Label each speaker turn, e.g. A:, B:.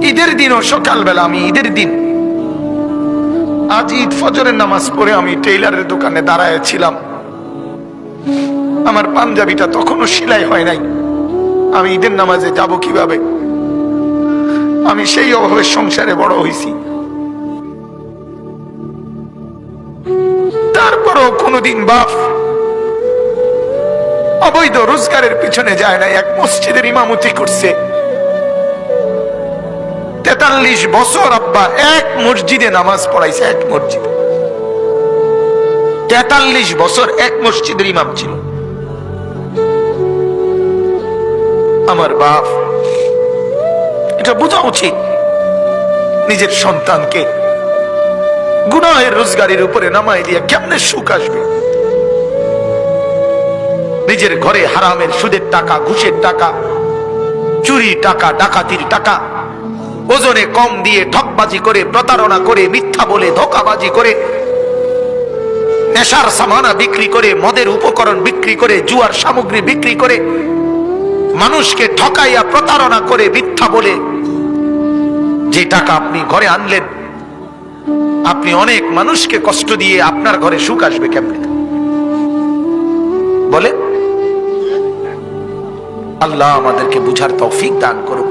A: ঈদের দিনও সকালবেলা, আমি ঈদের দিন আজ ঈদ ফজরের নামাজ পড়ে আমি টেইলারের দোকানে দাঁড়ায় ছিলাম। আমার পাঞ্জাবিটা তখনও সেলাই হয় নাই। আমি ঈদের নামাজে যাব কিভাবে? আমি সেই অভাবে সংসারে বড় হয়েছি। তারপরও কোনোদিন বাপ অবৈধ রোজগারের পিছনে যায় না। এক মসজিদের ইমামতি করছে 43 বছর। আব্বা এক মসজিদে নামাজ পড়াইছে, এক মসজিদে 43 বছর এক মসজিদের ইমাম ছিল আমার বাপ। এটা বোঝা উচিত নিজের সন্তানকে গুনাহের রোজগারের উপরে নামাই দিয়ে কেমনে সুখ আসবে? নিজের ঘরে হারামের সুদের টাকা, ঘুষের টাকা, চুরি টাকা, ডাকাতির টাকা, ওজনে কম দিয়ে ঠকবাজি করে, প্রতারণা করে, মিথ্যা বলে, ধোঁকাবাজি করে, নেশার সামানা বিক্রি করে, মদের উপকরণ বিক্রি করে, জুয়ার সামগ্রী বিক্রি করে, মানুষকে ঠকাইয়া প্রতারণা করে, মিথ্যা বলে যে টাকা আপনি ঘরে আনলেন, আপনি অনেক মানুষকে কষ্ট দিয়ে আপনার ঘরে সুখ আসবে কেমনে বলে? আল্লাহ আমাদেরকে বুঝার তৌফিক দান করুন।